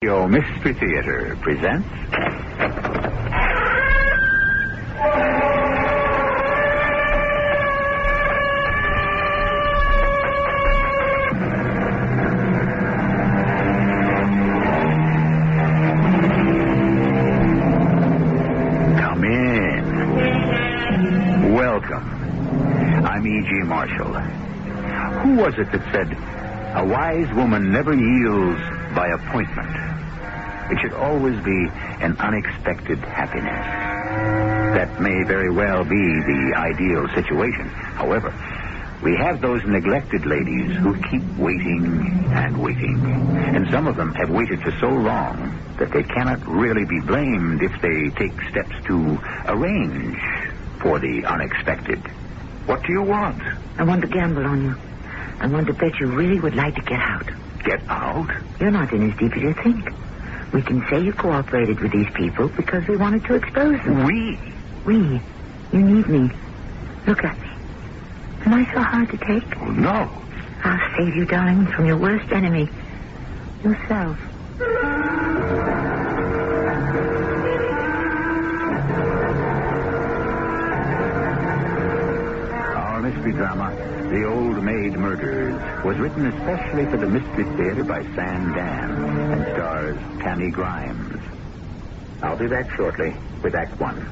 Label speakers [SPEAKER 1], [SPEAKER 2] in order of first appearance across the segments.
[SPEAKER 1] Your Mystery Theater presents... Come in. Welcome. I'm E.G. Marshall. Who was it that said, a wise woman never yields by appointment? It should always be an unexpected happiness. That may very well be the ideal situation. However, we have those neglected ladies who keep waiting and waiting. And some of them have waited for so long that they cannot really be blamed if they take steps to arrange for the unexpected. What do you want?
[SPEAKER 2] I want to gamble on you. I want to bet you really would like to get out.
[SPEAKER 1] Get out?
[SPEAKER 2] You're not in as deep as you think. We can say you cooperated with these people because we wanted to expose them.
[SPEAKER 1] We?
[SPEAKER 2] We. You need me. Look at me. Am I so hard to take?
[SPEAKER 1] Oh, no.
[SPEAKER 2] I'll save you, darling, from your worst enemy. Yourself.
[SPEAKER 1] Our mystery drama, The Old Maid Murders, was written especially for the Mystery Theater by Sam Dan and stars Tammy Grimes. I'll be back shortly with Act One.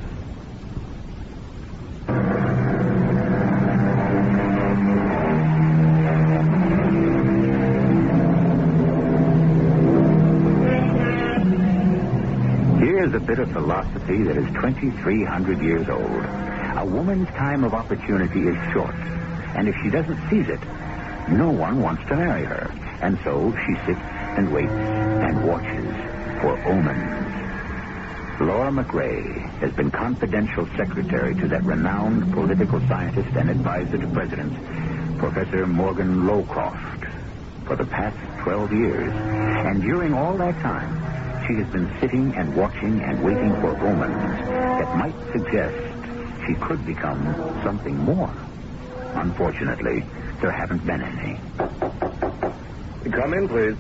[SPEAKER 1] Here's a bit of philosophy that is 2,300 years old. A woman's time of opportunity is short, and if she doesn't seize it, no one wants to marry her. And so she sits and waits and watches for omens. Laura McRae has been confidential secretary to that renowned political scientist and advisor to presidents, Professor Morgan Lowcroft, for the past 12 years. And during all that time, she has been sitting and watching and waiting for omens that might suggest she could become something more. Unfortunately, there haven't been any.
[SPEAKER 3] Come in, please.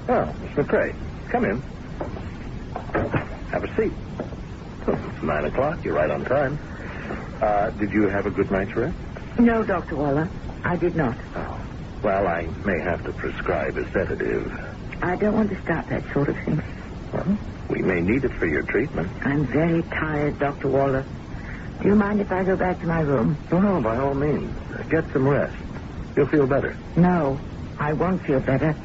[SPEAKER 3] Oh, Miss McRae, come in. Have a seat. Oh, it's 9 o'clock. You're right on time. Did you have a good night's rest?
[SPEAKER 2] No, Dr. Waller, I did not.
[SPEAKER 3] Oh, well, I may have to prescribe a sedative.
[SPEAKER 2] I don't want to start that sort of thing.
[SPEAKER 3] Well, we may need it for your treatment.
[SPEAKER 2] I'm very tired, Dr. Waller. Do you mind if I go back to my room?
[SPEAKER 3] No, by all means. Get some rest. You'll feel better.
[SPEAKER 2] No, I won't feel better.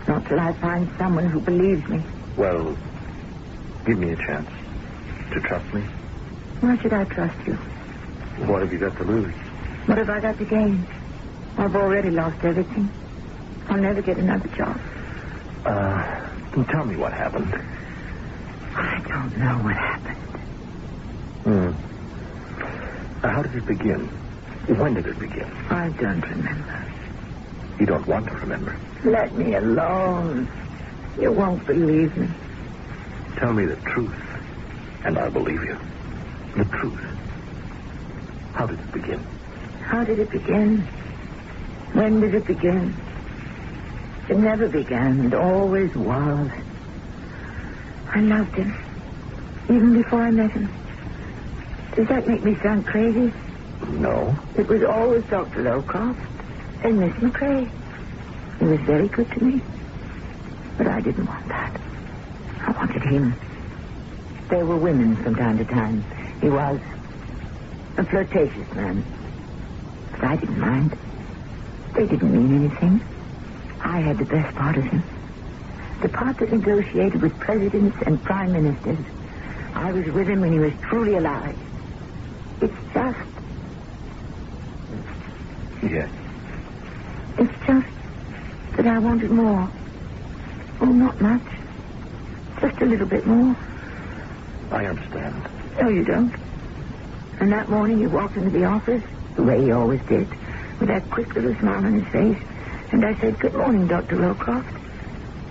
[SPEAKER 2] Not till I find someone who believes me.
[SPEAKER 3] Well, give me a chance to trust me.
[SPEAKER 2] Why should I trust you?
[SPEAKER 3] What have you got to lose?
[SPEAKER 2] What have I got to gain? I've already lost everything. I'll never get another job.
[SPEAKER 3] Tell me what happened.
[SPEAKER 2] I don't know what happened.
[SPEAKER 3] How did it begin? When did it begin?
[SPEAKER 2] I don't remember.
[SPEAKER 3] You don't want to remember?
[SPEAKER 2] Let me alone. You won't believe me.
[SPEAKER 3] Tell me the truth, and I'll believe you. The truth. How did it begin?
[SPEAKER 2] How did it begin? When did it begin? It never began. It always was. I loved him, even before I met him. Does that make me sound crazy?
[SPEAKER 3] No.
[SPEAKER 2] It was always Dr. Lowcroft and Miss McRae. He was very good to me. But I didn't want that. I wanted him. There were women from time to time. He was a flirtatious man. But I didn't mind. They didn't mean anything. I had the best part of him. The part that negotiated with presidents and prime ministers. I was with him when he was truly alive. It's just...
[SPEAKER 3] Yes.
[SPEAKER 2] It's just that I wanted more. Oh, not much. Just a little bit more.
[SPEAKER 3] I understand.
[SPEAKER 2] No, you don't. And that morning you walked into the office, the way he always did, with that quick little smile on his face. And I said, "Good morning, Dr. Lowcroft."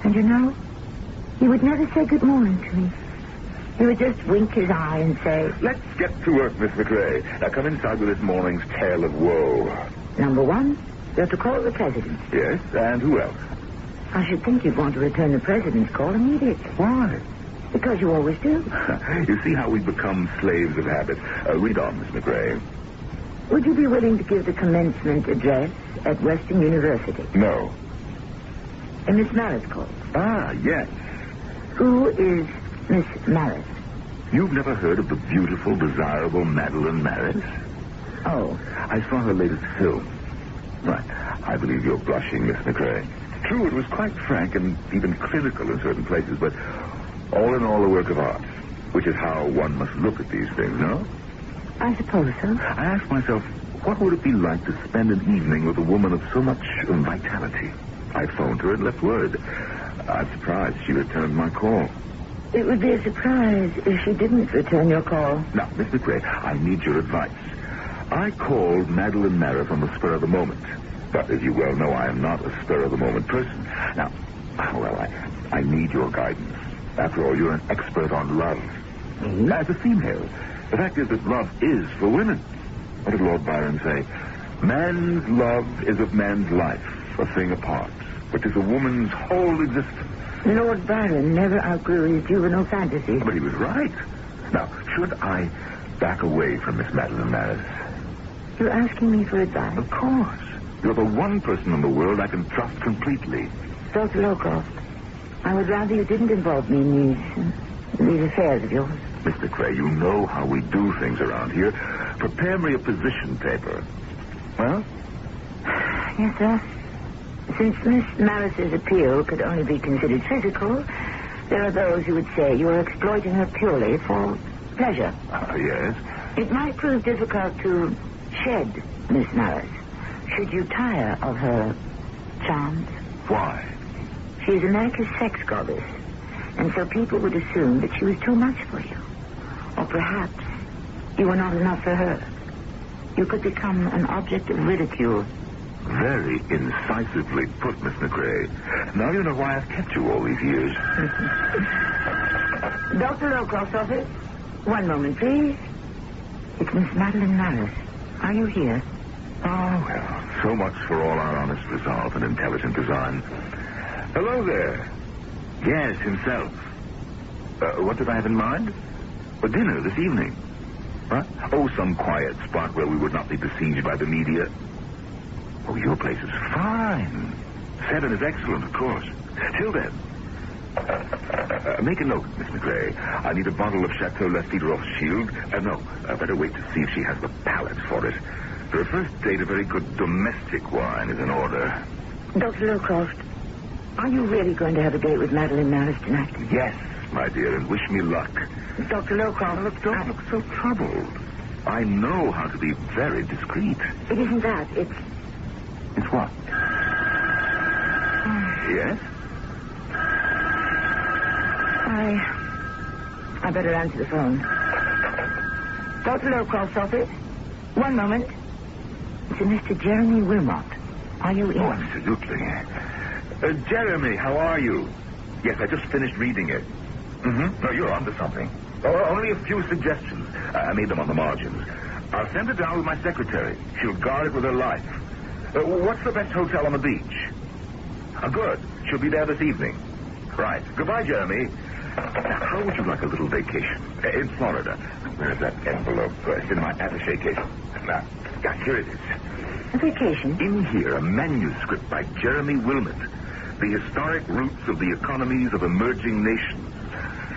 [SPEAKER 2] And you know, he would never say good morning to me. He would just wink his eye and say,
[SPEAKER 4] "Let's get to work, Miss McRae. Now come inside with this morning's tale of woe."
[SPEAKER 2] Number one, you're to call the president.
[SPEAKER 4] Yes, and who else?
[SPEAKER 2] I should think you'd want to return the president's call immediately.
[SPEAKER 4] Why?
[SPEAKER 2] Because you always do.
[SPEAKER 4] You see how we become slaves of habit. Read on, Miss McRae.
[SPEAKER 2] Would you be willing to give the commencement address at Western University?
[SPEAKER 4] No.
[SPEAKER 2] And Miss Maris called.
[SPEAKER 4] Ah, yes.
[SPEAKER 2] Who is Miss Maris?
[SPEAKER 4] You've never heard of the beautiful, desirable Madeline Maris?
[SPEAKER 2] Oh.
[SPEAKER 4] I saw her latest film. Right. I believe you're blushing, Miss McRae. True, it was quite frank and even clinical in certain places, but all in all a work of art, which is how one must look at these things, no?
[SPEAKER 2] I suppose so.
[SPEAKER 4] I asked myself, what would it be like to spend an evening with a woman of so much vitality? I phoned her and left word. I'm surprised she returned my call.
[SPEAKER 2] It would be a surprise if she didn't return your call.
[SPEAKER 4] Now, Miss McRae, I need your advice. I called Madeline Maris on the spur of the moment. But as you well know, I am not a spur-of-the-moment person. Now, well, I need your guidance. After all, you're an expert on love. Mm-hmm. As a female, the fact is that love is for women. What did Lord Byron say? Man's love is of man's life, a thing apart, which is a woman's whole existence.
[SPEAKER 2] Lord Byron never outgrew his juvenile fantasies.
[SPEAKER 4] But he was right. Now, should I back away from Miss Madeline Maris?
[SPEAKER 2] You're asking me for advice?
[SPEAKER 4] Of course. You're the one person in the world I can trust completely.
[SPEAKER 2] Dr. Lowcroft, I would rather you didn't involve me in these affairs of yours.
[SPEAKER 4] Mr. Cray, you know how we do things around here. Prepare me a position paper. Well?
[SPEAKER 2] Yes, sir. Since Miss Maris's appeal could only be considered physical, there are those who would say you are exploiting her purely for pleasure.
[SPEAKER 4] Yes?
[SPEAKER 2] It might prove difficult to shed Miss Maris should you tire of her charms.
[SPEAKER 4] Why?
[SPEAKER 2] She is America's sex goddess, and so people would assume that she was too much for you. Or perhaps you were not enough for her. You could become an object of ridicule.
[SPEAKER 4] Very incisively put, Miss McRae. Now you know why I've kept you all these years.
[SPEAKER 2] Dr. Lowcroft's office. One moment, please. It's Miss Madeline Maris. Are you here?
[SPEAKER 4] Oh, well, so much for all our honest resolve and intelligent design. Hello there. Yes, himself. What did I have in mind? A dinner this evening. What? Oh, some quiet spot where we would not be besieged by the media. Oh, your place is fine. 7 is excellent, of course. Till then. Make a note, Miss McRae. I need a bottle of Chateau Lafite Rothschild. No, better wait to see if she has the palate for it. For a first date, a very good domestic wine is in order.
[SPEAKER 2] Dr. Lowcroft, are you really going to have a date with Madeline Maris tonight?
[SPEAKER 4] Yes, my dear, and wish me luck.
[SPEAKER 2] Dr. Lowcroft...
[SPEAKER 4] Look, don't look so troubled. I know how to be very discreet.
[SPEAKER 2] It isn't that. It's
[SPEAKER 4] what? Yes?
[SPEAKER 2] I better answer the phone. Dr. Lowcroft's office. One moment. It's a Mr. Jeremy Wilmot. Are you in?
[SPEAKER 4] Oh, absolutely. Jeremy, how are you? Yes, I just finished reading it. Mm-hmm. No, you're onto something. Oh, only a few suggestions. I made them on the margins. I'll send it down with my secretary. She'll guard it with her life. What's the best hotel on the beach? Good. She'll be there this evening. Right. Goodbye, Jeremy. Now, how would you like a little vacation? In Florida. Where's that envelope? It's in my attaché case. Now, here it is.
[SPEAKER 2] A vacation?
[SPEAKER 4] In here, a manuscript by Jeremy Wilmot. The Historic Roots of the Economies of Emerging Nations.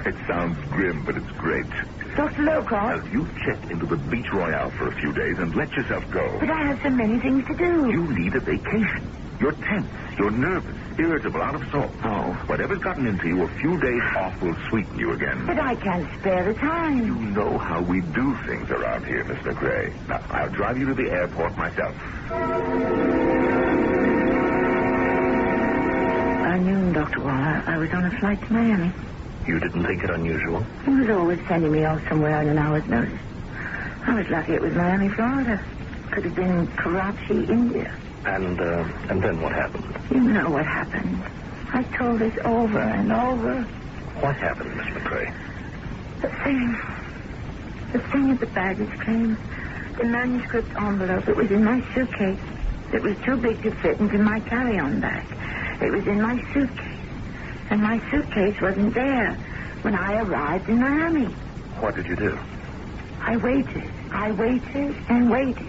[SPEAKER 4] It sounds grim, but it's great.
[SPEAKER 2] Dr. Lowcroft?
[SPEAKER 4] Now, you check into the Beach Royale for a few days and let yourself go.
[SPEAKER 2] But I have so many things to do.
[SPEAKER 4] You need a vacation. You're tense. You're nervous, irritable, out of sorts.
[SPEAKER 2] Oh.
[SPEAKER 4] Whatever's gotten into you, a few days off will sweeten you again.
[SPEAKER 2] But I can't spare the time.
[SPEAKER 4] You know how we do things around here, Miss McRae. Now, I'll drive you to the airport myself.
[SPEAKER 2] By noon, Dr. Waller, I was on a flight to Miami.
[SPEAKER 3] You didn't think it unusual?
[SPEAKER 2] He was always sending me off somewhere on an hour's notice. I was lucky it was Miami, Florida. Could have been Karachi, India.
[SPEAKER 3] And then what happened?
[SPEAKER 2] You know what happened. I told this over and over.
[SPEAKER 3] What happened, Miss McRae?
[SPEAKER 2] The thing at the baggage claim. The manuscript envelope. It was in my suitcase. It was too big to fit into my carry-on bag. It was in my suitcase. And my suitcase wasn't there when I arrived in Miami.
[SPEAKER 3] What did you do?
[SPEAKER 2] I waited and waited.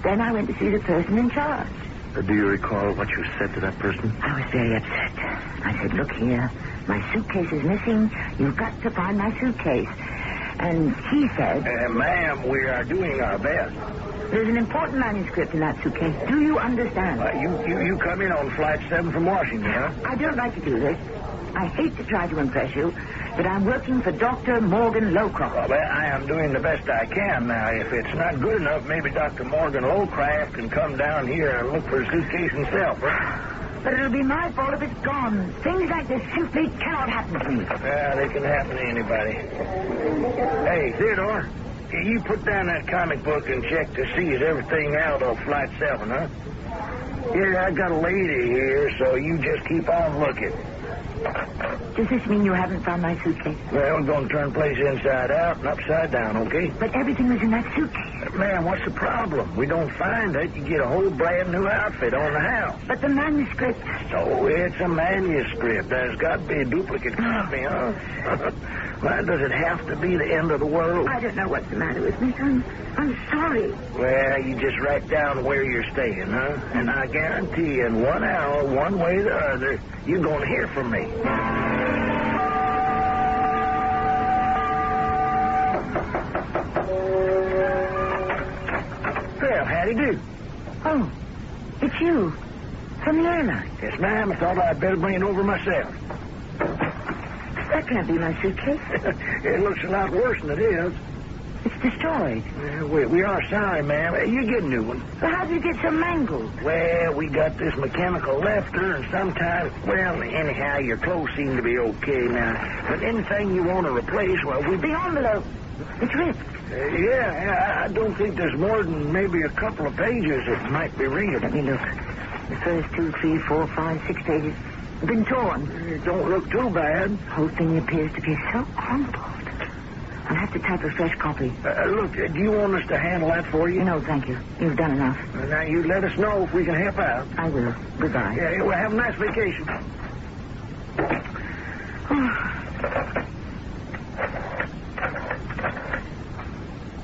[SPEAKER 2] Then I went to see the person in charge.
[SPEAKER 3] Do you recall what you said to that person?
[SPEAKER 2] I was very upset. I said, look here, my suitcase is missing. You've got to find my suitcase. And he said...
[SPEAKER 3] Ma'am, we are doing our best.
[SPEAKER 2] There's an important manuscript in that suitcase. Do you understand?
[SPEAKER 3] You come in on Flight 7 from Washington, huh?
[SPEAKER 2] I don't like to do this. I hate to try to impress you, but I'm working for Dr. Morgan Lowcroft.
[SPEAKER 3] Well, I am doing the best I can. Now, if it's not good enough, maybe Dr. Morgan Lowcroft can come down here and look for a suitcase himself, huh?
[SPEAKER 2] But it'll be my fault if it's gone. Things like this simply cannot happen to me.
[SPEAKER 3] Yeah, they can happen to anybody. Hey, Theodore, you put down that comic book and check to see is everything out on Flight 7, huh? Yeah, I got a lady here, so you just keep on looking.
[SPEAKER 2] Does this mean you haven't found my suitcase?
[SPEAKER 3] Well, we're going to turn the place inside out and upside down, okay?
[SPEAKER 2] But everything was in that suitcase.
[SPEAKER 3] Man, what's the problem? We don't find it, you get a whole brand new outfit on the house.
[SPEAKER 2] But the manuscript...
[SPEAKER 3] So it's a manuscript. There's got to be a duplicate copy, huh? Well, does it have to be the end of the world?
[SPEAKER 2] I don't know what's the matter with me. I'm sorry.
[SPEAKER 3] Well, you just write down where you're staying, huh? And I guarantee in 1 hour, one way or the other, you're going to hear from me. Well, howdy do.
[SPEAKER 2] Oh, it's you. From the airline.
[SPEAKER 3] Yes, ma'am. I thought I'd better bring it over myself.
[SPEAKER 2] That can't be my suitcase.
[SPEAKER 3] It looks a lot worse than it is.
[SPEAKER 2] It's destroyed.
[SPEAKER 3] We are sorry, ma'am. You get a new one.
[SPEAKER 2] Well, how did you get so mangled?
[SPEAKER 3] Well, we got this mechanical lifter, and sometimes, well, anyhow, your clothes seem to be okay now. But anything you want to replace, well, we...
[SPEAKER 2] The envelope. It's ripped.
[SPEAKER 3] Yeah, I don't think there's more than maybe a couple of pages that might be readable.
[SPEAKER 2] Let me look. The first 2, 3, 4, 5, 6 pages have been torn.
[SPEAKER 3] It don't look too bad.
[SPEAKER 2] The whole thing appears to be so crumpled. I'll have to type a fresh copy.
[SPEAKER 3] Look, do you want us to handle that for you?
[SPEAKER 2] No, thank you. You've done enough.
[SPEAKER 3] Now, you let us know if we can help out.
[SPEAKER 2] I will. Goodbye.
[SPEAKER 3] Yeah, well, have a nice vacation.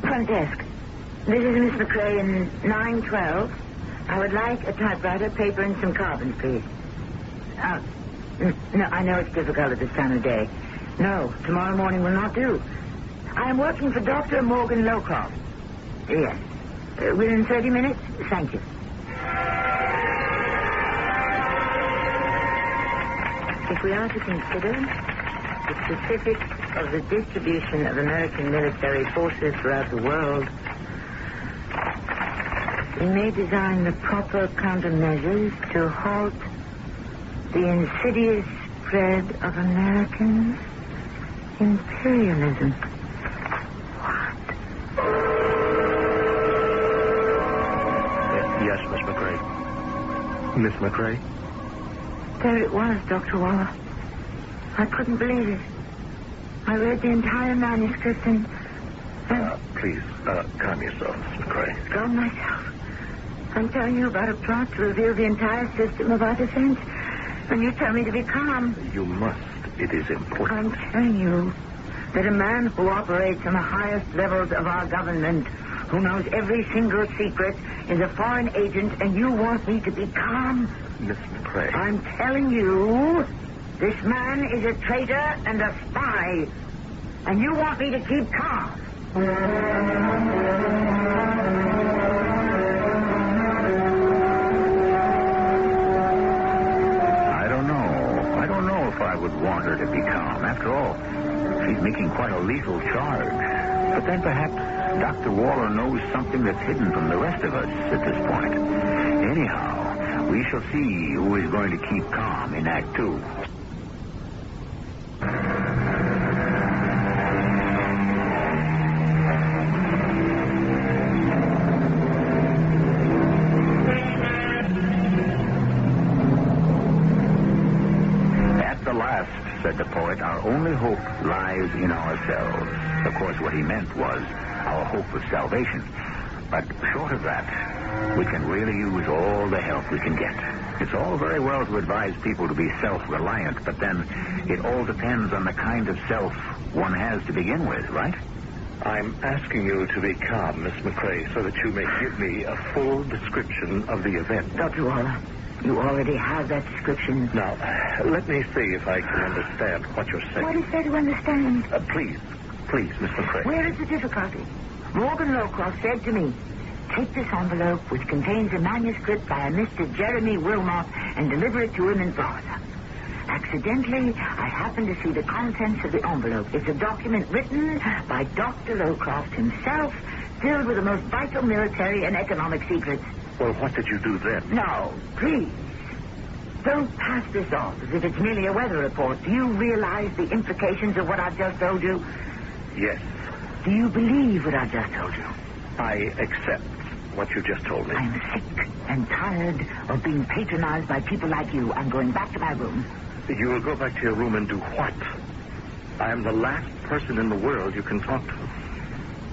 [SPEAKER 2] Front desk. This is Miss McCrae in 912. I would like a typewriter, paper, and some carbons, please. No, I know it's difficult at this time of day. No, tomorrow morning will not do. I am working for Dr. Morgan Lowcroft. Yes. Within 30 minutes? Thank you. If we are to consider the specifics of the distribution of American military forces throughout the world, we may design the proper countermeasures to halt the insidious spread of American imperialism.
[SPEAKER 3] Yes, Miss McCrae. Miss McCrae?
[SPEAKER 2] There it was, Dr. Waller. I couldn't believe it. I read the entire manuscript and...
[SPEAKER 3] Please, calm yourself, Miss McCrae.
[SPEAKER 2] Calm myself. I'm telling you about a plot to reveal the entire system of our defense. And you tell me to be calm.
[SPEAKER 3] You must. It is important.
[SPEAKER 2] I'm telling you that a man who operates on the highest levels of our government, who knows every single secret, is a foreign agent, and you want me to be calm?
[SPEAKER 3] Miss McCrae.
[SPEAKER 2] I'm telling you, this man is a traitor and a spy, and you want me to keep calm.
[SPEAKER 1] I don't know if I would want her to be calm. After all, she's making quite a lethal charge. But then perhaps Dr. Waller knows something that's hidden from the rest of us at this point. Anyhow, we shall see who is going to keep calm in Act 2. At the last, said the poet, our only hope lies in ourselves. Of course, what he meant was our hope of salvation. But short of that, we can really use all the help we can get. It's all very well to advise people to be self-reliant, but then it all depends on the kind of self one has to begin with, right?
[SPEAKER 5] I'm asking you to be calm, Miss McCrae, so that you may give me a full description of the event.
[SPEAKER 2] Dr. Waller, you already have that description.
[SPEAKER 5] Now, let me see if I can understand what you're saying.
[SPEAKER 2] What is there to understand?
[SPEAKER 5] Please, Miss McCrae.
[SPEAKER 2] Where is the difficulty? Morgan Lowcroft said to me, take this envelope, which contains a manuscript by a Mr. Jeremy Wilmot, and deliver it to him in Florida. Accidentally, I happened to see the contents of the envelope. It's a document written by Dr. Lowcroft himself, filled with the most vital military and economic secrets.
[SPEAKER 5] Well, what did you do then?
[SPEAKER 2] No, please. Don't pass this off as if it's merely a weather report. Do you realize the implications of what I've just told you?
[SPEAKER 5] Yes.
[SPEAKER 2] Do you believe what I've just told you?
[SPEAKER 5] I accept what you just told me.
[SPEAKER 2] I'm sick and tired of being patronized by people like you. I'm going back to my room.
[SPEAKER 5] You will go back to your room and do what? I am the last person in the world you can talk to.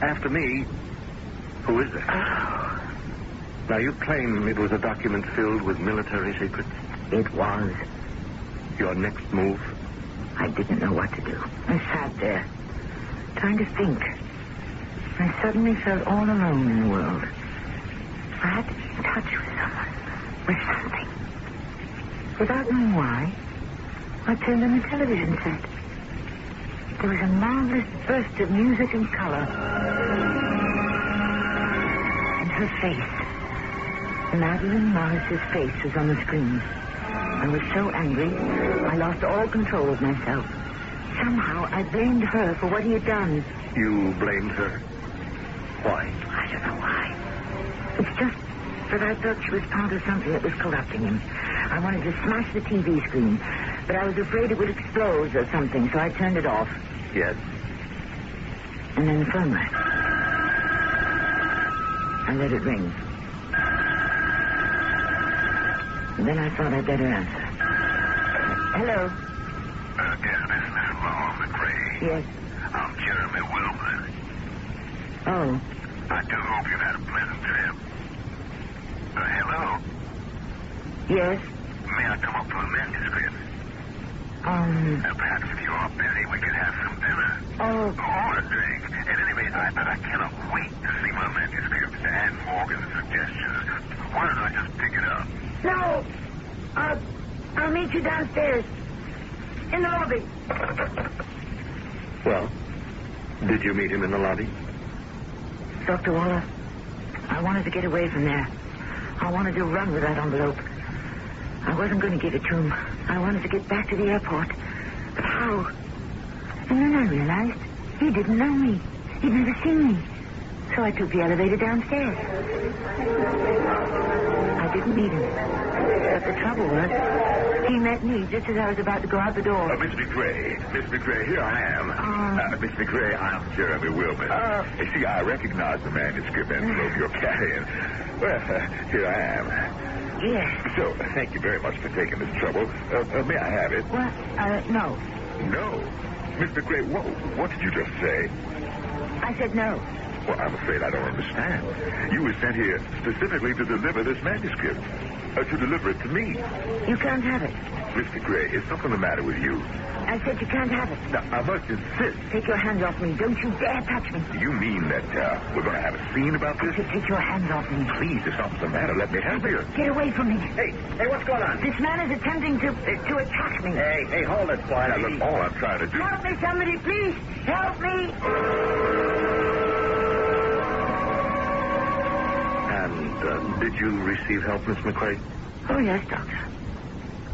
[SPEAKER 5] After me, who is there? Now, you claim it was a document filled with military secrets?
[SPEAKER 2] It was.
[SPEAKER 5] Your next move?
[SPEAKER 2] I didn't know what to do. I sat there, trying to think. I suddenly felt all alone in the world. I had to be in touch with someone, with something. Without knowing why, I turned on the television set. There was a marvelous burst of music and color. And her face. Madeline Morris's face was on the screen. I was so angry, I lost all control of myself. Somehow, I blamed her for what he had done.
[SPEAKER 5] You blamed her? Why?
[SPEAKER 2] I don't know why. It's just that I thought she was part of something that was corrupting him. I wanted to smash the TV screen, but I was afraid it would explode or something, so I turned it off.
[SPEAKER 5] Yes.
[SPEAKER 2] And then the phone rang. I let it ring. And then I thought I'd better answer. Hello?
[SPEAKER 4] Yes, this is Mr. McCrae.
[SPEAKER 2] Yes.
[SPEAKER 4] I'm Jeremy Wilmot.
[SPEAKER 2] Oh.
[SPEAKER 4] I do hope you've had a pleasant trip. Hello?
[SPEAKER 2] Yes?
[SPEAKER 4] May I come up for a manuscript? Perhaps if you are busy, we could have some dinner.
[SPEAKER 2] Oh.
[SPEAKER 4] Or a drink. At any rate, I cannot wait to see my manuscript and Morgan's suggestions. Why don't I just pick it up?
[SPEAKER 2] No. I'll meet you downstairs. In the lobby.
[SPEAKER 5] Well, did you meet him in the lobby?
[SPEAKER 2] Dr. Waller, I wanted to get away from there. I wanted to run with that envelope. I wasn't going to give it to him. I wanted to get back to the airport. But how? And then I realized he didn't know me. He'd never seen me. So I took the elevator downstairs. I didn't meet him. But the trouble was, he met me just as I was about to go out the door.
[SPEAKER 4] Miss McCrae, here I am. Miss McCrae, I'm Jeremy Wilmot. See, I recognize the manuscript envelope you're carrying. Well, here I am.
[SPEAKER 2] Yes.
[SPEAKER 4] So, thank you very much for taking this trouble. May I have it?
[SPEAKER 2] Well, no.
[SPEAKER 4] No? Miss McCrae, what did you just say?
[SPEAKER 2] I said no.
[SPEAKER 4] Well, I'm afraid I don't understand. You were sent here specifically to deliver this manuscript. To deliver it to me.
[SPEAKER 2] You can't have it.
[SPEAKER 4] Mr. Gray, is something the matter with you?
[SPEAKER 2] I said you can't have it.
[SPEAKER 4] Now, I must insist.
[SPEAKER 2] Take your hands off me. Don't you dare touch me.
[SPEAKER 4] You mean that we're going to have a scene about this?
[SPEAKER 2] I said take your hands off me.
[SPEAKER 4] Please, if something's the matter, let me help you.
[SPEAKER 2] Get away from me.
[SPEAKER 3] Hey, what's going on?
[SPEAKER 2] This man is attempting to attack me.
[SPEAKER 3] Hey, hold it, quiet.
[SPEAKER 4] Now, look, all I'm trying to do...
[SPEAKER 2] Help me, somebody, please. Help me.
[SPEAKER 5] Did you receive help, Miss McCrae?
[SPEAKER 2] Oh, yes, Doctor.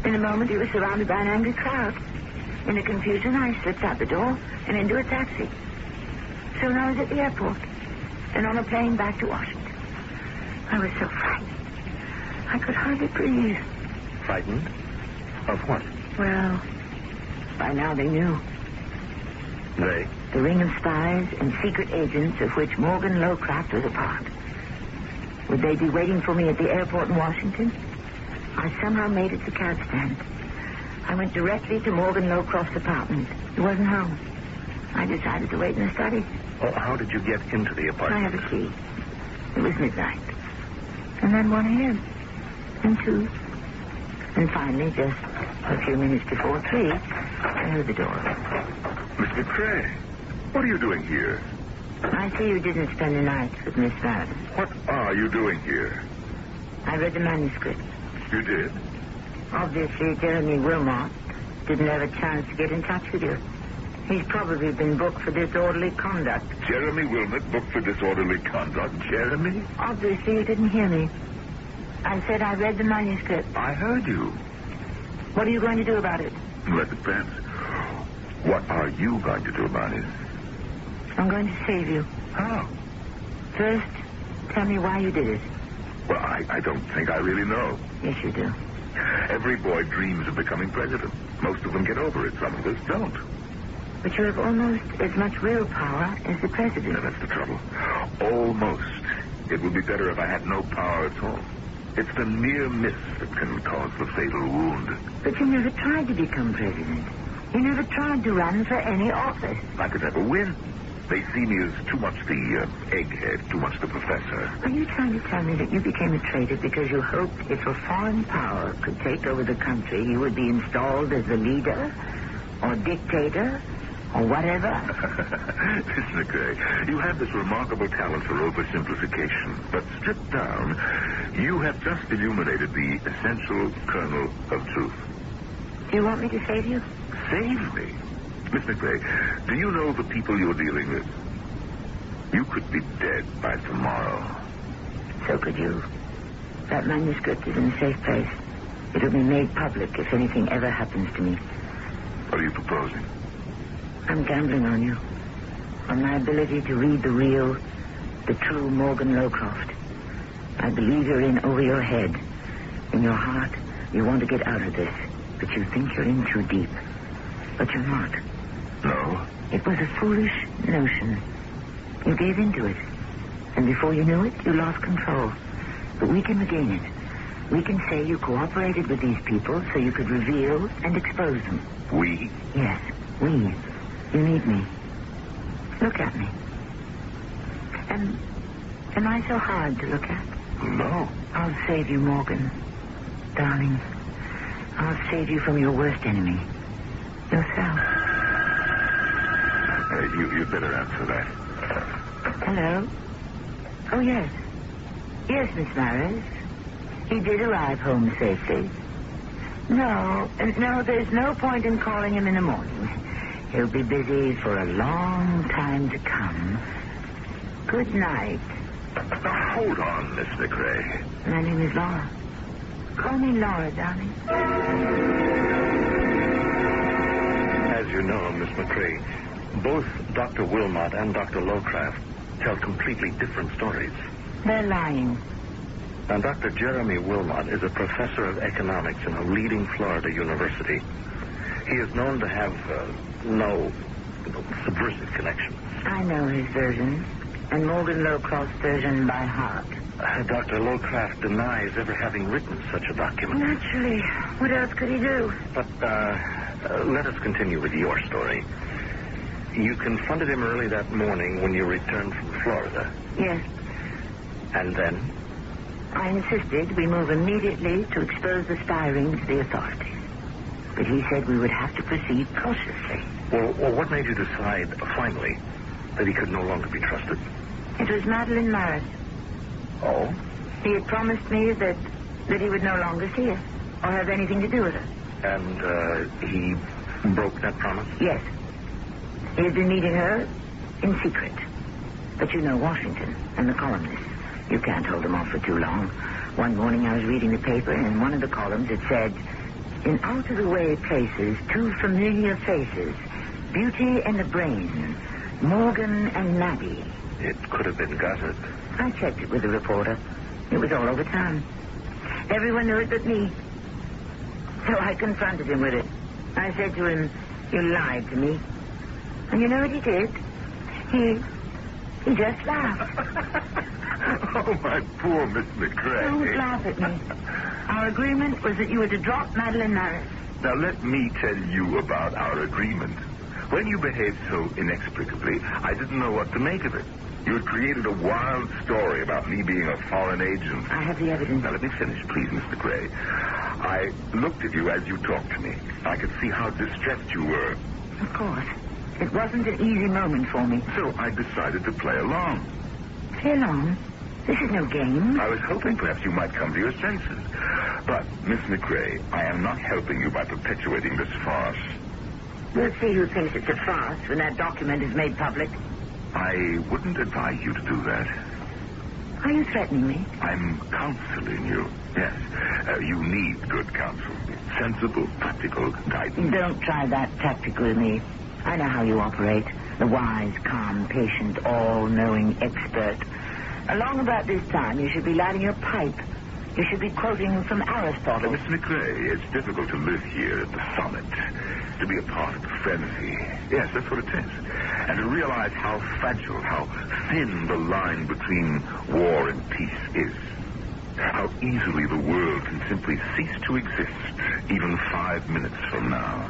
[SPEAKER 2] In a moment, he was surrounded by an angry crowd. In the confusion, I slipped out the door and into a taxi. Soon I was at the airport and on a plane back to Washington. I was so frightened. I could hardly breathe.
[SPEAKER 5] Frightened? Of what?
[SPEAKER 2] Well, by now they knew.
[SPEAKER 5] They?
[SPEAKER 2] The ring of spies and secret agents of which Morgan Lowcroft was a part. Would they be waiting for me at the airport in Washington? I somehow made it to the cab stand. I went directly to Morgan Lowcroft's apartment. He wasn't home. I decided to wait in the study.
[SPEAKER 5] Oh, how did you get into the apartment?
[SPEAKER 2] I have a key. It was midnight. And then one here. And two. And finally, just a few minutes before 3, I heard the door.
[SPEAKER 4] Miss McCrae, what are you doing here?
[SPEAKER 2] I see you didn't spend the night with Miss Madden.
[SPEAKER 4] What are you doing here?
[SPEAKER 2] I read the manuscript.
[SPEAKER 4] You did?
[SPEAKER 2] Obviously, Jeremy Wilmot didn't have a chance to get in touch with you. He's probably been booked for disorderly conduct.
[SPEAKER 4] Jeremy Wilmot booked for disorderly conduct? Jeremy?
[SPEAKER 2] Obviously, you didn't hear me. I said I read the manuscript.
[SPEAKER 4] I heard you.
[SPEAKER 2] What are you going to do about it?
[SPEAKER 4] Well, that depends. What are you going to do about it?
[SPEAKER 2] I'm going to save you.
[SPEAKER 4] How?
[SPEAKER 2] First, tell me why you did it.
[SPEAKER 4] Well, I don't think I really know.
[SPEAKER 2] Yes, you do.
[SPEAKER 4] Every boy dreams of becoming president. Most of them get over it. Some of us don't.
[SPEAKER 2] But you have almost as much real power as the president.
[SPEAKER 4] Now, that's the trouble. Almost. It would be better if I had no power at all. It's the near miss that can cause the fatal wound.
[SPEAKER 2] But you never tried to become president. You never tried to run for any office.
[SPEAKER 4] I could never win. They see me as too much the egghead, too much the professor.
[SPEAKER 2] Are you trying to tell me that you became a traitor because you hoped if a foreign power could take over the country, you would be installed as the leader or dictator or whatever?
[SPEAKER 4] Miss McCrae, you have this remarkable talent for oversimplification. But stripped down, you have just illuminated the essential kernel of truth.
[SPEAKER 2] Do you want me to save you?
[SPEAKER 4] Save me? Miss McCrae, do you know the people you're dealing with? You could be dead by tomorrow.
[SPEAKER 2] So could you. That manuscript is in a safe place. It'll be made public if anything ever happens to me.
[SPEAKER 4] What are you proposing?
[SPEAKER 2] I'm gambling on you. On my ability to read the real, the true Morgan Lowcroft. I believe you're in over your head. In your heart, you want to get out of this. But you think you're in too deep. But you're not.
[SPEAKER 4] No.
[SPEAKER 2] It was a foolish notion. You gave into it. And before you knew it, you lost control. But we can regain it. We can say you cooperated with these people so you could reveal and expose them.
[SPEAKER 4] We?
[SPEAKER 2] Yes, we. You need me. Look at me. Am I so hard to look at?
[SPEAKER 4] No.
[SPEAKER 2] I'll save you, Morgan. Darling, I'll save you from your worst enemy. Yourself.
[SPEAKER 4] You'd better answer that.
[SPEAKER 2] Hello? Oh, yes. Yes, Miss Maris. He did arrive home safely. No, there's no point in calling him in the morning. He'll be busy for a long time to come. Good night.
[SPEAKER 4] Now, hold on, Miss McCrae.
[SPEAKER 2] My name is Laura. Call me Laura, darling.
[SPEAKER 5] As you know, Miss McCrae, both Dr. Wilmot and Dr. Lowcraft tell completely different stories.
[SPEAKER 2] They're lying.
[SPEAKER 5] Now, Dr. Jeremy Wilmot is a professor of economics in a leading Florida university. He is known to have no subversive connections.
[SPEAKER 2] I know his version, and Morgan Lowcroft's version by heart.
[SPEAKER 5] Dr. Lowcraft denies ever having written such a document.
[SPEAKER 2] Naturally. What else could he do?
[SPEAKER 5] But let us continue with your story. You confronted him early that morning when you returned from Florida.
[SPEAKER 2] Yes.
[SPEAKER 5] And then?
[SPEAKER 2] I insisted we move immediately to expose the spy ring to the authorities. But he said we would have to proceed cautiously.
[SPEAKER 5] Well, what made you decide, finally, that he could no longer be trusted?
[SPEAKER 2] It was Madeline Maris.
[SPEAKER 5] Oh?
[SPEAKER 2] He had promised me that he would no longer see her or have anything to do with her.
[SPEAKER 5] And he broke that promise?
[SPEAKER 2] Yes. He had been meeting her in secret. But you know Washington and the columnists. You can't hold them off for too long. One morning I was reading the paper, and in one of the columns it said, "In out-of-the-way places, two familiar faces, Beauty and the Brain, Morgan and Maddie."
[SPEAKER 5] It could have been Gossett.
[SPEAKER 2] I checked it with the reporter. It was all over town. Everyone knew it but me. So I confronted him with it. I said to him, "You lied to me." And you know what he did? He just laughed.
[SPEAKER 4] Oh, my poor Miss McCrae.
[SPEAKER 2] Don't laugh at me. Our agreement was that you were to drop Madeline Maris.
[SPEAKER 4] Now, let me tell you about our agreement. When you behaved so inexplicably, I didn't know what to make of it. You had created a wild story about me being a foreign agent.
[SPEAKER 2] I have the evidence.
[SPEAKER 4] Now, let me finish, please, Mr. Gray. I looked at you as you talked to me. I could see how distressed you were.
[SPEAKER 2] Of course. It wasn't an easy moment for me.
[SPEAKER 4] So I decided to play along.
[SPEAKER 2] Play along? This is no game.
[SPEAKER 4] I was hoping perhaps you might come to your senses. But, Miss McRae, I am not helping you by perpetuating this farce.
[SPEAKER 2] We'll see who thinks it's a farce when that document is made public.
[SPEAKER 4] I wouldn't advise you to do that.
[SPEAKER 2] Are you threatening me?
[SPEAKER 4] I'm counseling you. Yes. You need good counsel. Sensible, practical guidance.
[SPEAKER 2] Don't try that tactic with me. I know how you operate. The wise, calm, patient, all-knowing expert. Along about this time, you should be lighting your pipe. You should be quoting from Aristotle.
[SPEAKER 4] Miss McRae, it's difficult to live here at the summit. To be a part of the frenzy. Yes, that's what it is. And to realize how fragile, how thin the line between war and peace is. How easily the world can simply cease to exist, even 5 minutes from now.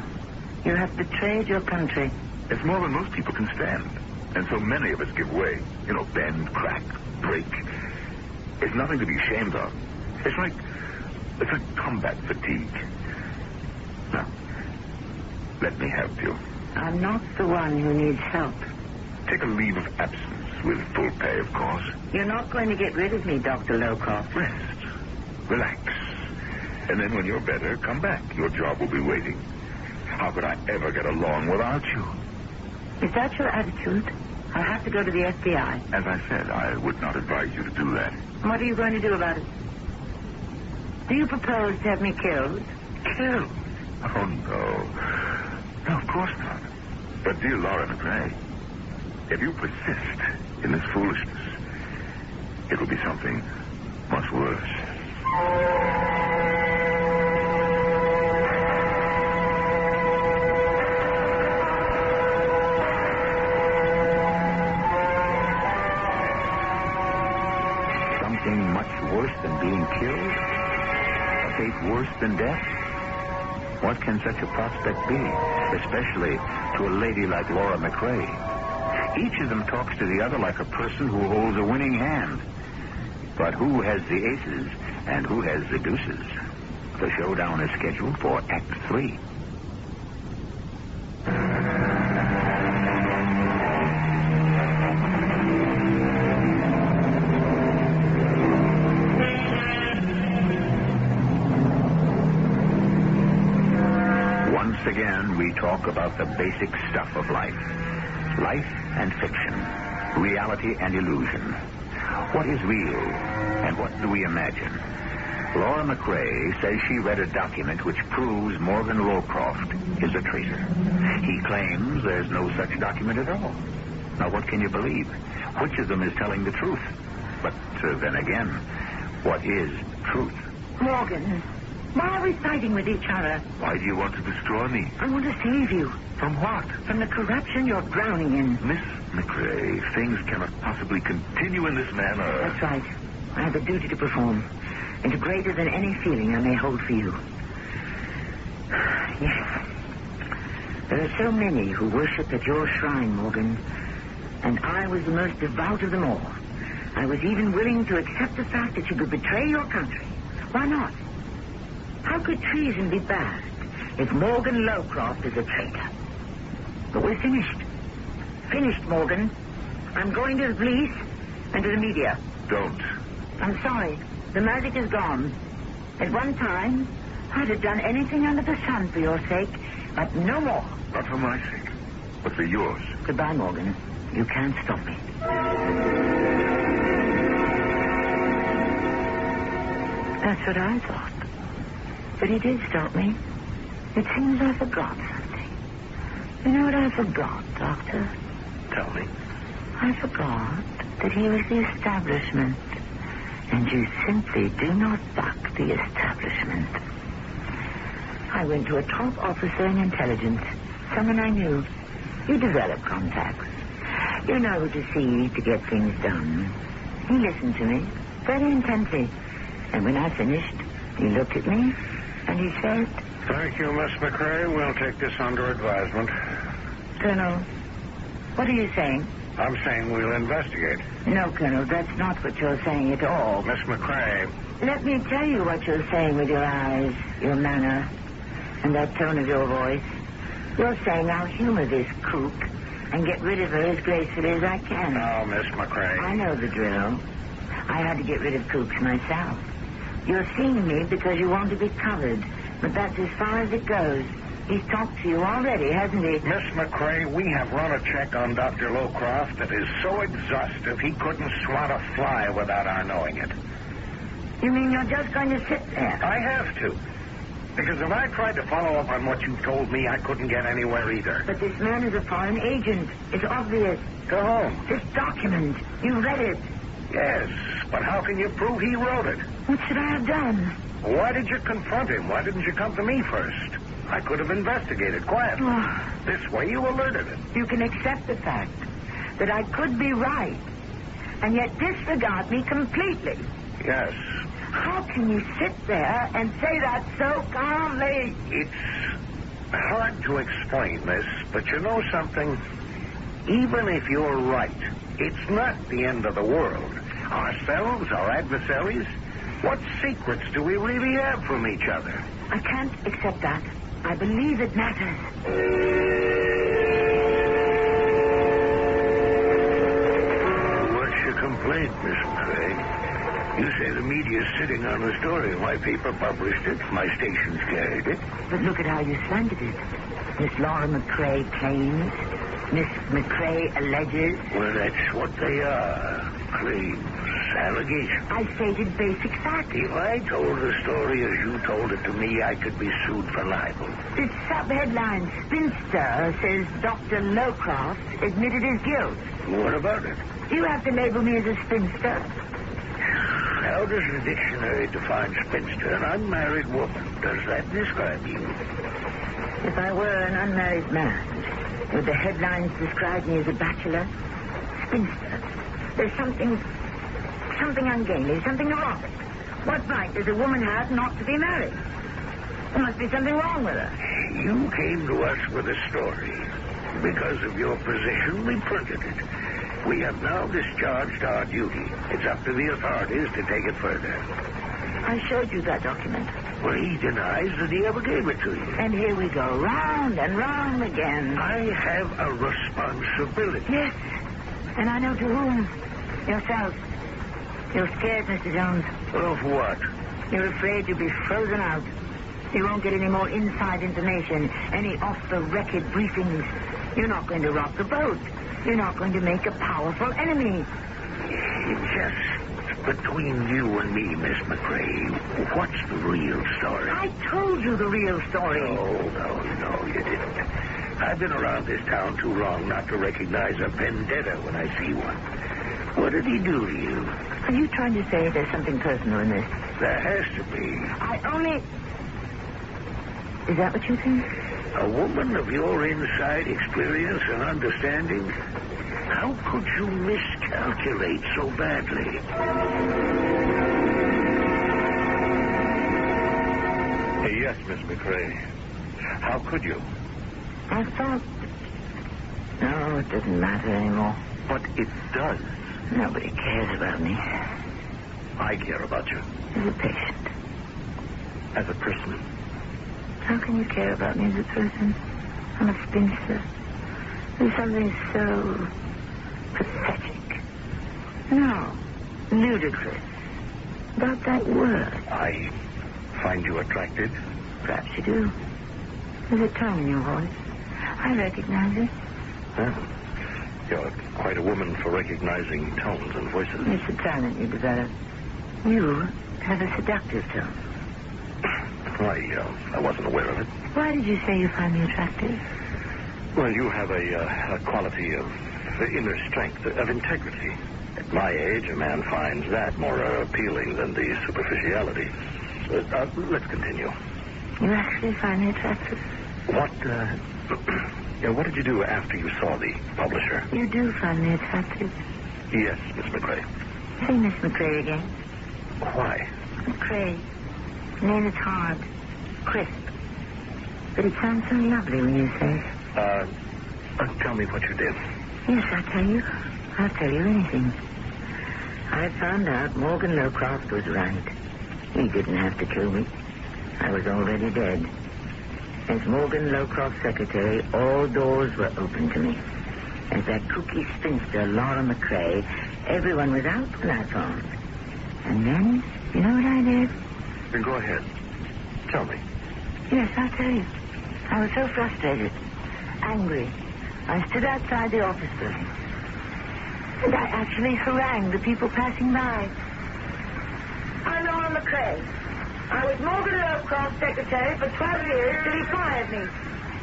[SPEAKER 2] You have betrayed your country.
[SPEAKER 4] It's more than most people can stand. And so many of us give way. Bend, crack, break. It's nothing to be ashamed of. It's like combat fatigue. Now, let me help you.
[SPEAKER 2] I'm not the one who needs help.
[SPEAKER 4] Take a leave of absence with full pay, of course.
[SPEAKER 2] You're not going to get rid of me, Dr. Lowcroft.
[SPEAKER 4] Rest. Relax. And then when you're better, come back. Your job will be waiting. How could I ever get along without you?
[SPEAKER 2] Is that your attitude? I'll have to go to the FBI.
[SPEAKER 4] As I said, I would not advise you to do that.
[SPEAKER 2] What are you going to do about it? Do you propose to have me killed?
[SPEAKER 4] Killed? Oh, no. No, of course not. But, dear Laura McRae, if you persist in this foolishness, it will be something much worse.
[SPEAKER 1] Something much worse than being killed? A fate worse than death? What can such a prospect be, especially to a lady like Laura McRae? Each of them talks to the other like a person who holds a winning hand. But who has the aces and who has the deuces? The showdown is scheduled for Act 3. Once again, we talk about the basic stuff of life. Life and fiction. Reality and illusion. What is real and what do we imagine? Laura McRae says she read a document which proves Morgan Lowcroft is a traitor. He claims there's no such document at all. Now, what can you believe? Which of them is telling the truth? But then again, what is truth?
[SPEAKER 2] Morgan, why are we fighting with each other?
[SPEAKER 4] Why do you want to destroy me?
[SPEAKER 2] I want to save you.
[SPEAKER 4] From what?
[SPEAKER 2] From the corruption you're drowning in.
[SPEAKER 4] Miss McRae, things cannot possibly continue in this manner.
[SPEAKER 2] That's right. I have a duty to perform. And greater than any feeling I may hold for you. Yes. There are so many who worship at your shrine, Morgan. And I was the most devout of them all. I was even willing to accept the fact that you could betray your country. Why not? How could treason be bad if Morgan Lowcroft is a traitor? But we're finished. Finished, Morgan. I'm going to the police and to the media.
[SPEAKER 4] Don't.
[SPEAKER 2] I'm sorry. The magic is gone. At one time, I'd have done anything under the sun for your sake, but no more.
[SPEAKER 4] Not for my sake, but for yours.
[SPEAKER 2] Goodbye, Morgan. You can't stop me. That's what I thought. But he did stop me. It seems I forgot something. You know what I forgot, Doctor?
[SPEAKER 4] Tell me.
[SPEAKER 2] I forgot that he was the establishment. And you simply do not buck the establishment. I went to a top officer in intelligence, someone I knew. You develop contacts. You know who to see to get things done. He listened to me very intently. And when I finished, he looked at me and he said,
[SPEAKER 3] Thank you, Miss McRae. We'll take this under advisement.
[SPEAKER 2] Colonel, what are you saying?
[SPEAKER 3] I'm saying we'll investigate.
[SPEAKER 2] No, Colonel, that's not what you're saying at all.
[SPEAKER 3] Miss McCrae.
[SPEAKER 2] Let me tell you what you're saying with your eyes, your manner, and that tone of your voice. You're saying I'll humor this kook and get rid of her as gracefully as I can.
[SPEAKER 3] No, Miss McCrae.
[SPEAKER 2] I know the drill. I had to get rid of kooks myself. You're seeing me because you want to be covered, but that's as far as it goes. He's talked to you already, hasn't he?
[SPEAKER 3] Miss McCrae, we have run a check on Dr. Lowcroft that is so exhaustive he couldn't swat a fly without our knowing it.
[SPEAKER 2] You mean you're just going to sit there?
[SPEAKER 3] I have to. Because if I tried to follow up on what you told me, I couldn't get anywhere either.
[SPEAKER 2] But this man is a foreign agent. It's obvious.
[SPEAKER 3] To whom?
[SPEAKER 2] This document. You read it.
[SPEAKER 3] Yes, but how can you prove he wrote it?
[SPEAKER 2] What should I have done?
[SPEAKER 3] Why did you confront him? Why didn't you come to me first? I could have investigated quietly.
[SPEAKER 2] Oh.
[SPEAKER 3] This way you alerted it.
[SPEAKER 2] You can accept the fact that I could be right, and yet disregard me completely.
[SPEAKER 3] Yes.
[SPEAKER 2] How can you sit there and say that so calmly?
[SPEAKER 3] It's hard to explain this, but you know something? Even if you're right, it's not the end of the world. Ourselves, our adversaries, what secrets do we really have from each other?
[SPEAKER 2] I can't accept that. I believe it matters.
[SPEAKER 3] What's your complaint, Miss McCrae? You say the media's sitting on the story. My paper published it. My station's carried it.
[SPEAKER 2] But look at how you slandered it. Miss Laura McCrae claims. Miss McCrae alleges.
[SPEAKER 3] Well, that's what they are. Claims. Allegations.
[SPEAKER 2] I stated basic facts.
[SPEAKER 3] If I told the story as you told it to me, I could be sued for libel.
[SPEAKER 2] This sub-headline, Spinster, says Dr. Lowcroft admitted his guilt.
[SPEAKER 3] What about it?
[SPEAKER 2] Do you have to label me as a spinster?
[SPEAKER 3] How does the dictionary define spinster? An unmarried woman. Does that describe you?
[SPEAKER 2] If I were an unmarried man, would the headlines describe me as a bachelor? Spinster. There's something ungainly, something erotic. What right does a woman have not to be married? There must be something wrong with her.
[SPEAKER 3] You came to us with a story. Because of your position, we printed it. We have now discharged our duty. It's up to the authorities to take it further.
[SPEAKER 2] I showed you that document.
[SPEAKER 3] Well, he denies that he ever gave it to you.
[SPEAKER 2] And here we go, round and round again.
[SPEAKER 3] I have a responsibility.
[SPEAKER 2] Yes, and I know to whom. Yourself. You're scared, Mr. Jones.
[SPEAKER 3] Of what?
[SPEAKER 2] You're afraid you'll be frozen out. You won't get any more inside information, any off-the-record briefings. You're not going to rock the boat. You're not going to make a powerful enemy.
[SPEAKER 3] Just between you and me, Miss McCrae, what's the real story?
[SPEAKER 2] I told you the real story.
[SPEAKER 3] No, you didn't. I've been around this town too long not to recognize a vendetta when I see one. What did he do to you?
[SPEAKER 2] Are you trying to say there's something personal in this?
[SPEAKER 3] There has to be.
[SPEAKER 2] Is that what you think?
[SPEAKER 3] A woman of your inside experience and understanding? How could you miscalculate so badly?
[SPEAKER 5] Yes, Miss McCrae. How could you?
[SPEAKER 2] I thought... No, it doesn't matter anymore.
[SPEAKER 5] But it does.
[SPEAKER 2] Nobody cares about me.
[SPEAKER 5] I care about you.
[SPEAKER 2] As a patient.
[SPEAKER 5] As a person.
[SPEAKER 2] How can you care about me as a person? I'm a spinster. There's something so pathetic. No, ludicrous about that word.
[SPEAKER 5] I find you attractive.
[SPEAKER 2] Perhaps you do. There's a tone in your voice. I recognize it.
[SPEAKER 5] Well, you're quite a woman for recognizing tones and voices.
[SPEAKER 2] It's a talent you develop. You have a seductive tone.
[SPEAKER 5] I wasn't aware of it.
[SPEAKER 2] Why did you say you find me attractive?
[SPEAKER 5] Well, you have a quality of inner strength, of integrity. At my age, a man finds that more appealing than the superficiality. Let's continue.
[SPEAKER 2] You actually find me attractive?
[SPEAKER 5] What did you do after you saw the publisher?
[SPEAKER 2] You do find me attractive.
[SPEAKER 5] Yes, Miss McCrae.
[SPEAKER 2] Say Miss McCrae again.
[SPEAKER 5] Why?
[SPEAKER 2] McCrae. The name is hard. Crisp. But it sounds so lovely when you say it.
[SPEAKER 5] Tell me what you did.
[SPEAKER 2] Yes, I'll tell you. I'll tell you anything. I found out Morgan Lowcroft was right. He didn't have to kill me. I was already dead. As Morgan Lowcroft's secretary, all doors were open to me. As that kooky spinster, Laura McCrae, everyone was out when I phoned. And then, you know what I did?
[SPEAKER 5] Then go ahead. Tell me.
[SPEAKER 2] Yes, I'll tell you. I was so frustrated, angry. I stood outside the office building. And I actually harangued the people passing by. I'm Laura McCrae. I was Morgan Lowcroft's secretary for 12 years till he fired me.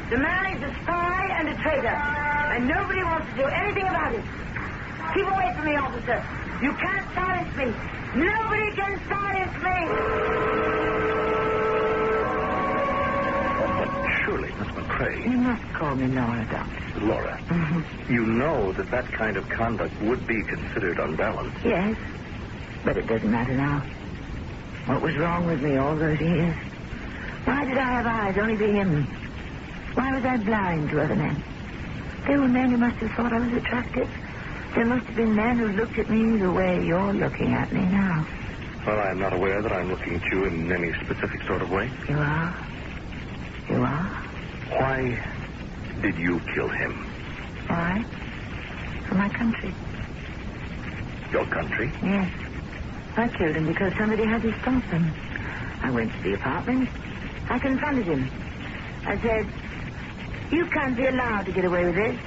[SPEAKER 2] The man is a spy and a traitor, and nobody wants to do anything about it. Keep away from me, officer. You can't silence me. Nobody can silence me.
[SPEAKER 5] But surely, Miss McCrae...
[SPEAKER 2] You must call me Laura, Doctor.
[SPEAKER 5] Laura,
[SPEAKER 2] Mm-hmm.
[SPEAKER 5] you know that kind of conduct would be considered unbalanced.
[SPEAKER 2] Yes, but it doesn't matter now. What was wrong with me all those years? Why did I have eyes only for him? Why was I blind to other men? There were men who must have thought I was attractive. There must have been men who looked at me the way you're looking at me now.
[SPEAKER 5] Well, I'm not aware that I'm looking at you in any specific sort of way.
[SPEAKER 2] You are? You are?
[SPEAKER 5] Why did you kill him?
[SPEAKER 2] Why? For my country.
[SPEAKER 5] Your country?
[SPEAKER 2] Yes. I killed him because somebody had to stop him. I went to the apartment. I confronted him. I said, you can't be allowed to get away with this.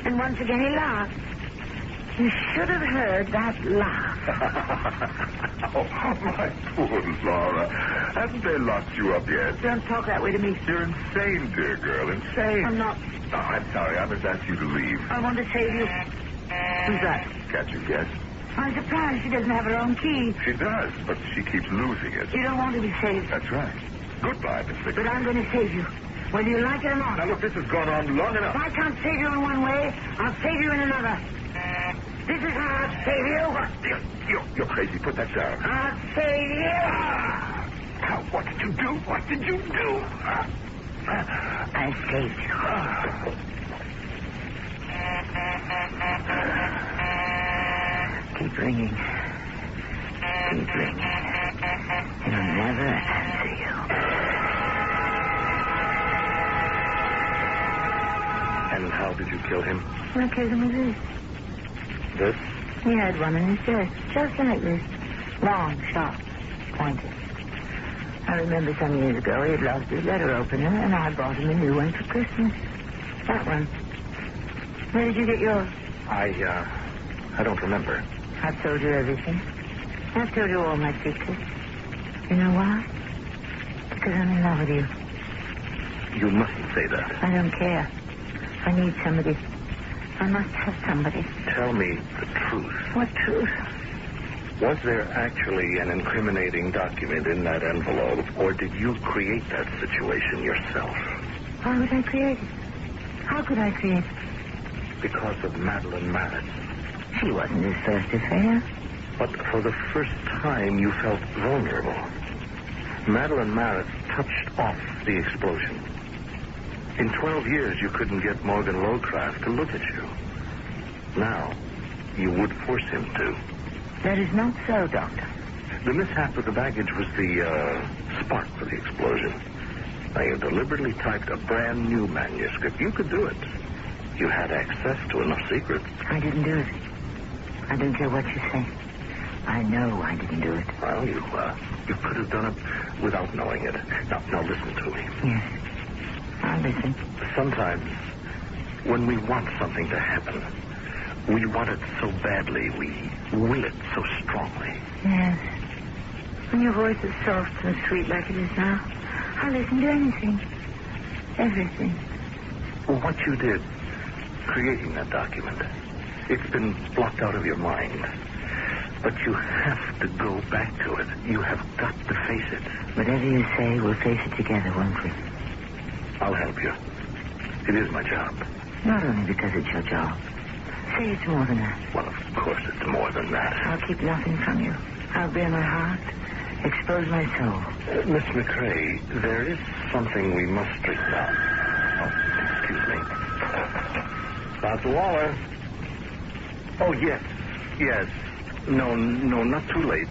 [SPEAKER 2] And once again he laughed. You should have heard that laugh.
[SPEAKER 4] Oh, my poor Laura. Haven't they locked you up yet?
[SPEAKER 2] Don't talk that way to me.
[SPEAKER 4] You're insane, dear girl. Insane.
[SPEAKER 2] I'm not.
[SPEAKER 4] Oh, I'm sorry. I must ask you to leave.
[SPEAKER 2] I want to save you. Who's that?
[SPEAKER 4] Can't you guess?
[SPEAKER 2] I'm surprised she doesn't have her own key.
[SPEAKER 4] She does, but she keeps losing it.
[SPEAKER 2] You don't want to be saved.
[SPEAKER 4] That's right. Goodbye, Miss McCrae.
[SPEAKER 2] But I'm going to save you. Whether you like it or not.
[SPEAKER 4] Now, look, this has gone on long enough.
[SPEAKER 2] If I can't save you in one way, I'll save you in another. This is how I'll save you.
[SPEAKER 4] You're crazy. Put that down.
[SPEAKER 2] I'll save you.
[SPEAKER 4] Now, what did you do? What did you do?
[SPEAKER 2] I saved you. Keep ringing. Keep ringing. He'll never answer you.
[SPEAKER 5] And how did you kill him?
[SPEAKER 2] I killed him with this.
[SPEAKER 5] This?
[SPEAKER 2] He had one in his chest, just like this. Long, sharp, pointed. I remember some years ago he had lost his letter opener, and I bought him a new one for Christmas. That one. Where did you get yours?
[SPEAKER 5] I don't remember.
[SPEAKER 2] I've told you everything. I've told you all my secrets. You know why? Because I'm in love with you.
[SPEAKER 5] You mustn't say that.
[SPEAKER 2] I don't care. I need somebody. I must have somebody.
[SPEAKER 5] Tell me the truth.
[SPEAKER 2] What truth?
[SPEAKER 5] Was there actually an incriminating document in that envelope, or did you create that situation yourself?
[SPEAKER 2] Why would I create it? How could I create it?
[SPEAKER 5] Because of Madeline Mallet.
[SPEAKER 2] She wasn't his first affair.
[SPEAKER 5] But for the first time, you felt vulnerable. Madeline Mallet touched off the explosion. In 12 years, you couldn't get Morgan Lowcroft to look at you. Now, you would force him to.
[SPEAKER 2] That is not so, Doctor.
[SPEAKER 5] The mishap with the baggage was the spark for the explosion. Now, you deliberately typed a brand new manuscript. You could do it. You had access to enough secrets.
[SPEAKER 2] I didn't do it. I don't care what you say. I know I didn't do it.
[SPEAKER 5] Well, you could have done it without knowing it. Now listen to me.
[SPEAKER 2] Yes. I'll listen.
[SPEAKER 5] Sometimes, when we want something to happen, we want it so badly, we will it so strongly.
[SPEAKER 2] Yes. When your voice is soft and sweet like it is now, I'll listen to anything. Everything.
[SPEAKER 5] Well, what you did, creating that document, it's been blocked out of your mind. But you have to go back to it. You have got to face it.
[SPEAKER 2] Whatever you say, we'll face it together, won't we?
[SPEAKER 5] I'll help you. It is my job.
[SPEAKER 2] Not only because it's your job. Say it's more than that.
[SPEAKER 5] Well, of course it's more than that.
[SPEAKER 2] I'll keep nothing from you. I'll bare my heart, expose my soul.
[SPEAKER 5] Miss McCrae, there is something we must straighten out. Oh. Excuse me. Dr. Waller. Oh, yes. Yes. No, not too late.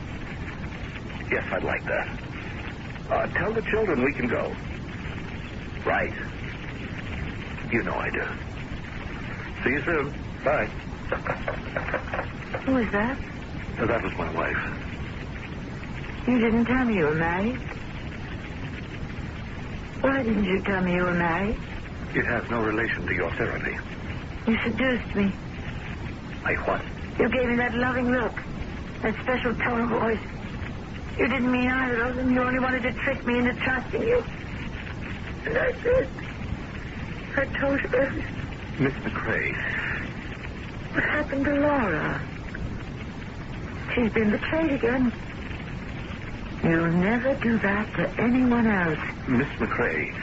[SPEAKER 5] Yes, I'd like that. Tell the children we can go. Right. You know I do. See you soon. Bye.
[SPEAKER 2] Who is that?
[SPEAKER 5] That was my wife.
[SPEAKER 2] You didn't tell me you were married. Why didn't you tell me you were married?
[SPEAKER 5] It has no relation to your therapy.
[SPEAKER 2] You seduced me.
[SPEAKER 5] I what?
[SPEAKER 2] You gave me that loving look, that special tone of voice. You didn't mean either of them. You only wanted to trick me into trusting you. And I did. I told you everything.
[SPEAKER 5] Miss McCrae.
[SPEAKER 2] What happened to Laura? She's been betrayed again. You'll never do that to anyone else.
[SPEAKER 5] Miss McCrae,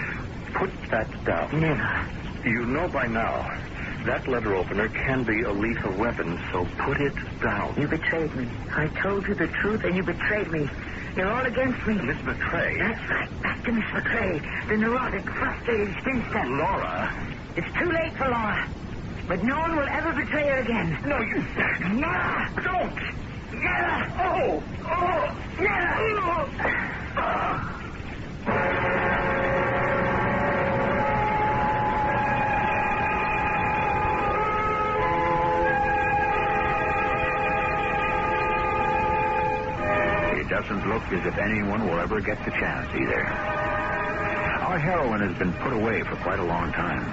[SPEAKER 5] put that down.
[SPEAKER 2] Never.
[SPEAKER 5] You know by now that letter opener can be a lethal weapon, so put it down.
[SPEAKER 2] You betrayed me. I told you the truth, and you betrayed me. You're all against me.
[SPEAKER 5] Miss McCrae.
[SPEAKER 2] That's right. Back to Miss McCrae, the neurotic, frustrated spinster.
[SPEAKER 5] Laura.
[SPEAKER 2] It's too late for Laura. But no one will ever betray her again.
[SPEAKER 5] No, you...
[SPEAKER 2] Never.
[SPEAKER 5] Don't.
[SPEAKER 2] Never.
[SPEAKER 5] Oh.
[SPEAKER 2] Never.
[SPEAKER 1] It doesn't look as if anyone will ever get the chance either. Our heroine has been put away for quite a long time.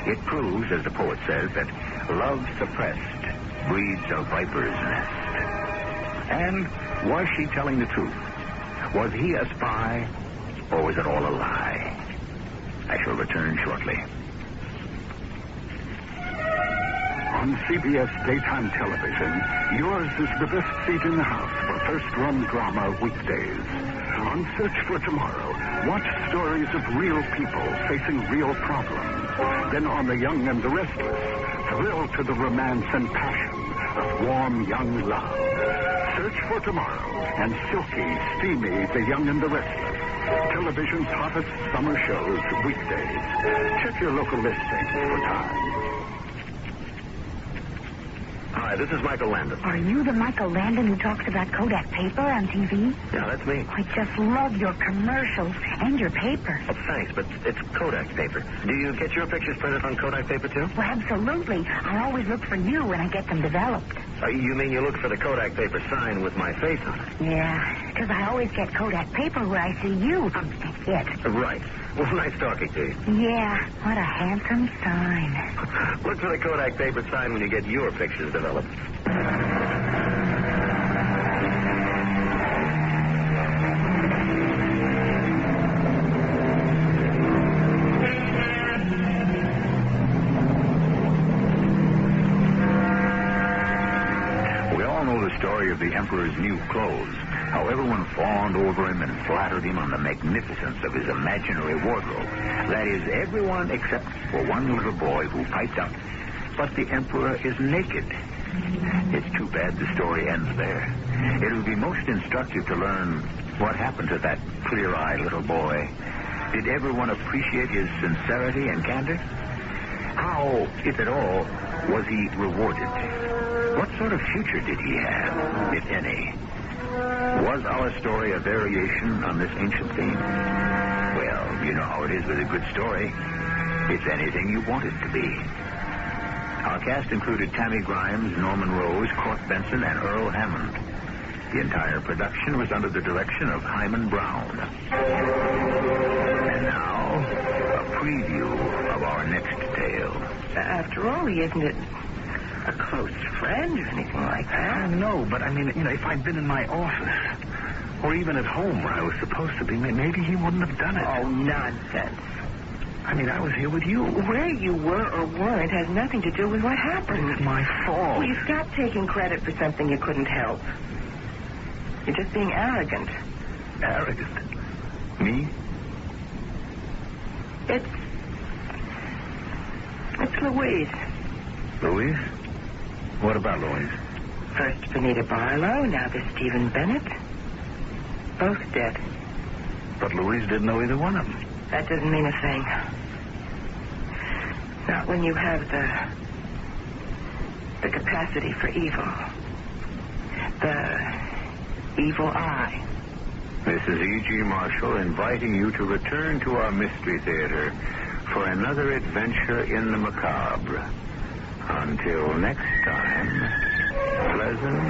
[SPEAKER 1] It proves, as the poet says, that love suppressed breeds a viper's nest. And was she telling the truth? Was he a spy, or was it all a lie? I shall return shortly.
[SPEAKER 6] On CBS daytime television, yours is the best seat in the house for first-run drama weekdays. On Search for Tomorrow, watch stories of real people facing real problems. Then on The Young and the Restless, thrill to the romance and passion of warm young love. Search for Tomorrow and silky, steamy The Young and the Restless. Television's hottest summer shows weekdays. Check your local listings for time.
[SPEAKER 5] Hi, this is Michael Landon.
[SPEAKER 7] Are you the Michael Landon who talks about Kodak paper on TV?
[SPEAKER 5] Yeah, that's me.
[SPEAKER 7] I just love your commercials and your paper.
[SPEAKER 5] Oh, thanks, but it's Kodak paper. Do you get your pictures printed on Kodak paper, too?
[SPEAKER 7] Well, absolutely. I always look for you when I get them developed.
[SPEAKER 5] You mean you look for the Kodak paper sign with my face on it?
[SPEAKER 7] Yeah, because I always get Kodak paper where I see you. It.
[SPEAKER 5] Right. Well, nice talking to you.
[SPEAKER 7] Yeah, what a handsome sign.
[SPEAKER 5] Look for the Kodak paper sign when you get your pictures developed.
[SPEAKER 1] We all know the story of the Emperor's new clothes. How everyone fawned over him and flattered him on the magnificence of his imaginary wardrobe. That is, everyone except for one little boy who piped up, "But the Emperor is naked." It's too bad the story ends there. It would be most instructive to learn what happened to that clear-eyed little boy. Did everyone appreciate his sincerity and candor? How, if at all, was he rewarded? What sort of future did he have, if any? Was our story a variation on this ancient theme? Well, you know how it is with a good story. It's anything you want it to be. Our cast included Tammy Grimes, Norman Rose, Court Benson, and Earl Hammond. The entire production was under the direction of Hyman Brown. And now, a preview of our next tale.
[SPEAKER 2] After all, he isn't a close friend or anything like that.
[SPEAKER 5] No, but I mean, if I'd been in my office, or even at home where I was supposed to be, maybe he wouldn't have done it.
[SPEAKER 2] Oh, nonsense.
[SPEAKER 5] I mean, I was here with you.
[SPEAKER 2] Where you were or weren't has nothing to do with what happened.
[SPEAKER 5] It's my fault.
[SPEAKER 2] Will you stop taking credit for something you couldn't help? You're just being arrogant.
[SPEAKER 5] Arrogant? Me?
[SPEAKER 2] It's Louise.
[SPEAKER 5] Louise? What about Louise?
[SPEAKER 2] First Benita Barlow, now this Stephen Bennett. Both dead.
[SPEAKER 5] But Louise didn't know either one of them.
[SPEAKER 2] That doesn't mean a thing. Not when you have the capacity for evil. The evil eye.
[SPEAKER 1] This is E.G. Marshall inviting you to return to our Mystery Theater for another adventure in the macabre. Until next time, pleasant